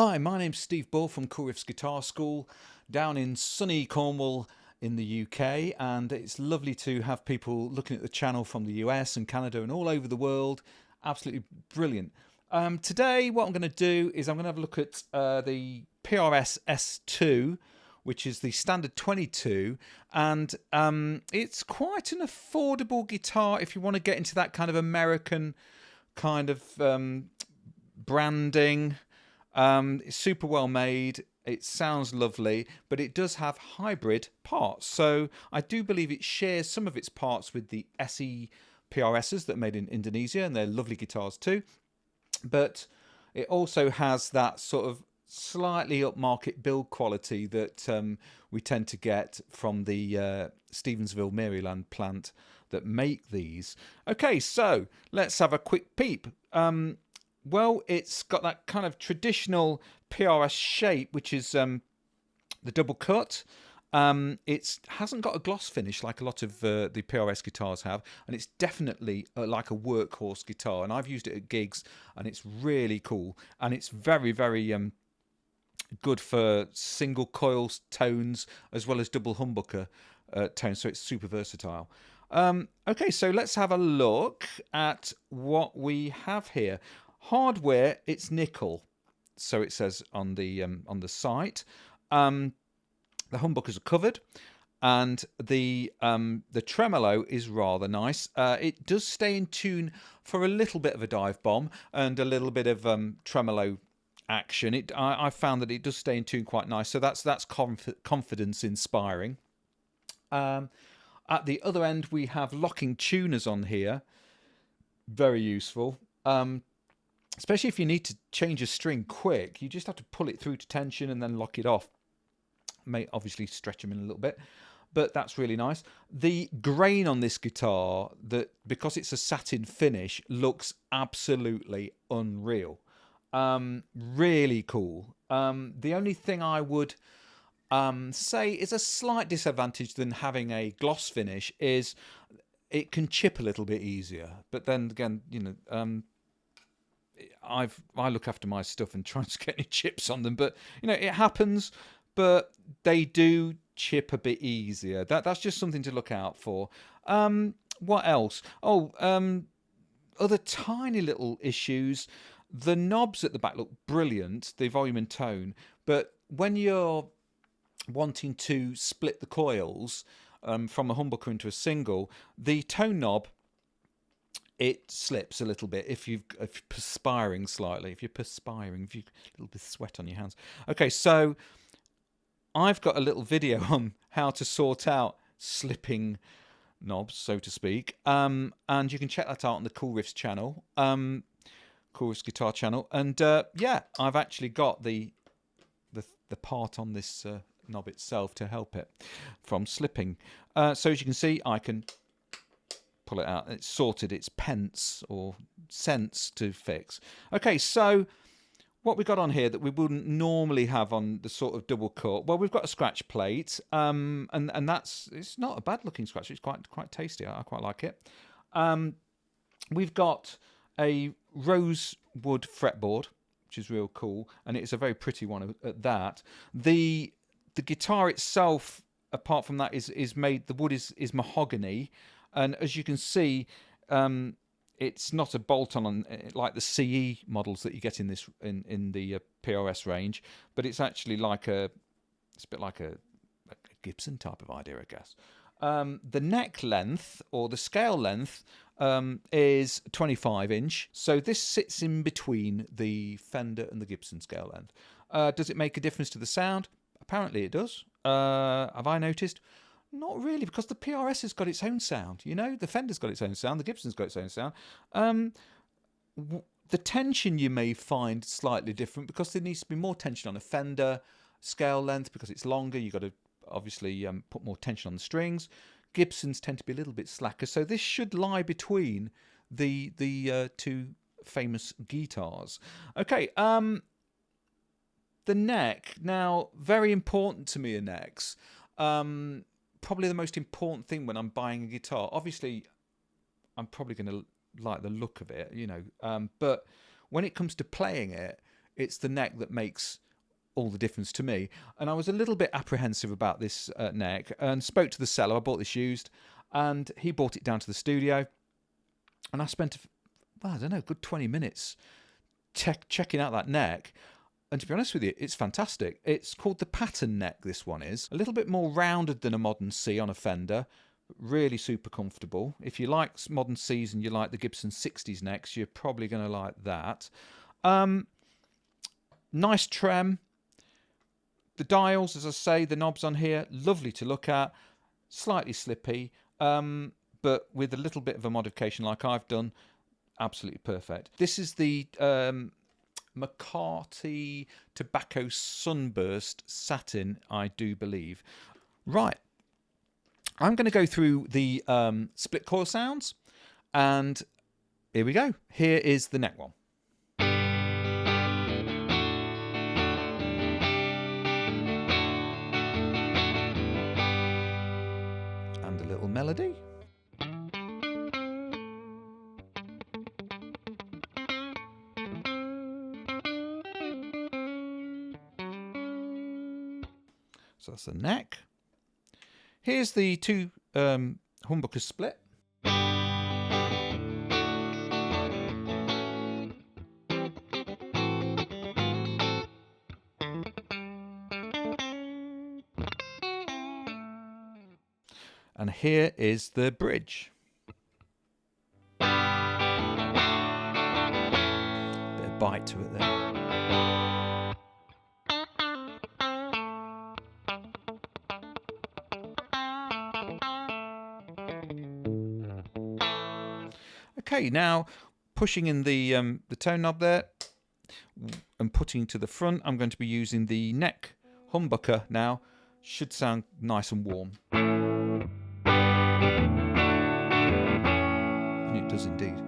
Hi, my name's Steve Bull from Cool Riffs Guitar School down in sunny Cornwall in the UK, and it's lovely to have people looking at the channel from the US and Canada and all over the world. Absolutely brilliant. Today what I'm going to do is I'm going to have a look at the PRS S2, which is the standard 22, and it's quite an affordable guitar if you want to get into that kind of American kind of branding. It's super well made. It sounds lovely, but it does have hybrid parts. So I do believe it shares some of its parts with the SE PRSs that are made in Indonesia, and they're lovely guitars too. But it also has that sort of slightly upmarket build quality that we tend to get from the Stevensville, Maryland plant that make these. Okay, so let's have a quick peep. Well, it's got that kind of traditional PRS shape, which is the double cut. It hasn't got a gloss finish like a lot of the PRS guitars have, and it's definitely like a workhorse guitar. And I've used it at gigs, and it's really cool. And it's very, very good for single coil tones as well as double humbucker tones. So it's super versatile. Okay, so let's have a look at what we have here. Hardware, it's nickel, so it says on the site. The humbuckers are covered, and the tremolo is rather nice. It does stay in tune for a little bit of a dive bomb and a little bit of tremolo action. I found that it does stay in tune quite nice, so that's confidence inspiring. At the other end, we have locking tuners on here, very useful. Especially if you need to change a string quick, you just have to pull it through to tension and then lock it off. May obviously stretch them in a little bit, but that's really nice. The grain on this guitar, because it's a satin finish, looks absolutely unreal. Really cool. The only thing I would say is a slight disadvantage than having a gloss finish is it can chip a little bit easier. But then again, you know, I look after my stuff and try to get any chips on them, but you know it happens. But they do chip a bit easier. That's just something to look out for. What else? Oh, other tiny little issues. The knobs at the back look brilliant, the volume and tone, but when you're wanting to split the coils from a humbucker into a single, the tone knob, it slips a little bit if you're perspiring slightly. If you've a little bit of sweat on your hands. Okay, so I've got a little video on how to sort out slipping knobs, so to speak, and you can check that out on the Cool Riffs channel, Cool Riffs Guitar channel. And yeah, I've actually got the part on this knob itself to help it from slipping. So as you can see, I can pull it out. It's sorted. It's pence or cents to fix. Okay, so what we got on here that we wouldn't normally have on the sort of double cut. Well, we've got a scratch plate, and it's not a bad looking scratch. It's quite tasty. I quite like it. We've got a rosewood fretboard, which is real cool, and it's a very pretty one at that. The guitar itself, apart from that, is made. The wood is mahogany. And as you can see, it's not a bolt-on like the CE models that you get in the PRS range, but it's actually it's a bit like a Gibson type of idea, I guess. The neck length or the scale length is 25-inch, so this sits in between the Fender and the Gibson scale length. Does it make a difference to the sound? Apparently it does. Have I noticed? Not really, because the PRS has got its own sound. You know, the Fender's got its own sound, the Gibson's got its own sound. The tension you may find slightly different because there needs to be more tension on a Fender scale length because it's longer. You've got to obviously put more tension on the strings. Gibsons tend to be a little bit slacker, so this should lie between the two famous guitars. Okay, the neck. Now, very important to me are necks. Probably the most important thing when I'm buying a guitar. Obviously, I'm probably going to like the look of it, you know. But when it comes to playing it, It's the neck that makes all the difference to me. And I was a little bit apprehensive about this neck, and spoke to the seller. I bought this used, and he brought it down to the studio, and I spent, well, I don't know, a good 20 minutes checking out that neck. And to be honest with you, it's fantastic. It's called the pattern neck, this one is. A little bit more rounded than a modern C on a Fender. Really super comfortable. If you like modern Cs and you like the Gibson 60s necks, you're probably going to like that. Nice trem. The dials, as I say, the knobs on here, lovely to look at. Slightly slippy, but with a little bit of a modification like I've done, absolutely perfect. This is the McCarty Tobacco Sunburst Satin, I do believe. Right, I'm going to go through the split coil sounds, and here we go. Here is the neck one. And a little melody. So that's the neck. Here's the two humbuckers split. And here is the bridge. Bit of bite to it there. Okay, now pushing in the tone knob there and putting to the front, I'm going to be using the neck humbucker now. Should sound nice and warm. And it does indeed.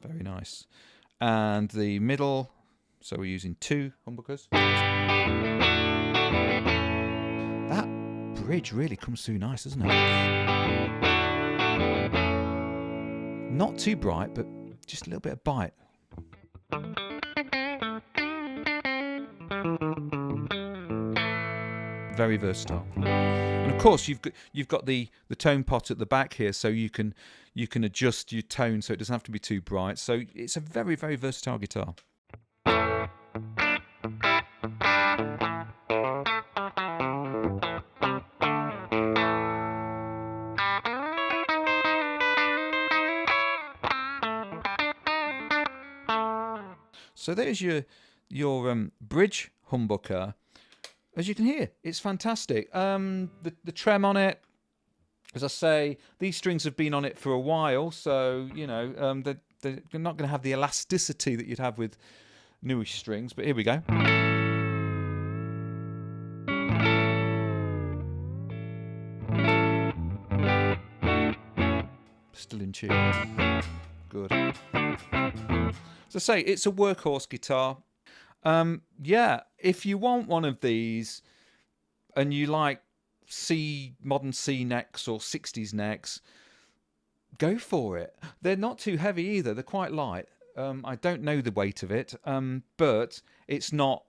Very nice. And the middle, so we're using two humbuckers. That bridge really comes through nice, doesn't it? Not too bright, but just a little bit of bite. Very versatile. And of course you've got the tone pot at the back here, so you can adjust your tone so it doesn't have to be too bright. So it's a very, very versatile guitar. So there's your bridge humbucker. As you can hear, it's fantastic. The trem on it, as I say, these strings have been on it for a while, so you know they're not going to have the elasticity that you'd have with newish strings. But here we go. Still in tune. Good. As I say, it's a workhorse guitar. Yeah, if you want one of these and you like modern C necks or 60s necks, go for it. They're not too heavy either. They're quite light. I don't know the weight of it, but it's not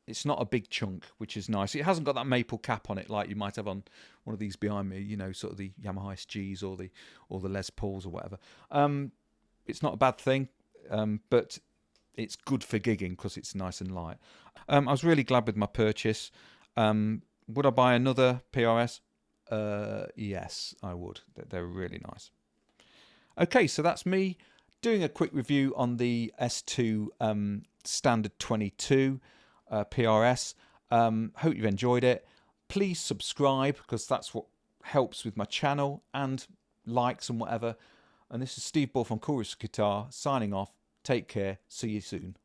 a big chunk, which is nice. It hasn't got that maple cap on it like you might have on one of these behind me, you know, sort of the Yamaha SGs or the Les Pauls or whatever. It's not a bad thing. But it's good for gigging because it's nice and light. I was really glad with my purchase. Would I buy another PRS? Yes, I would. They're really nice. Okay, so that's me doing a quick review on the S2 Standard 22 PRS. Hope you've enjoyed it. Please subscribe because that's what helps with my channel, and likes and whatever. And this is Steve Ball from Chorus Guitar signing off. Take care. See you soon.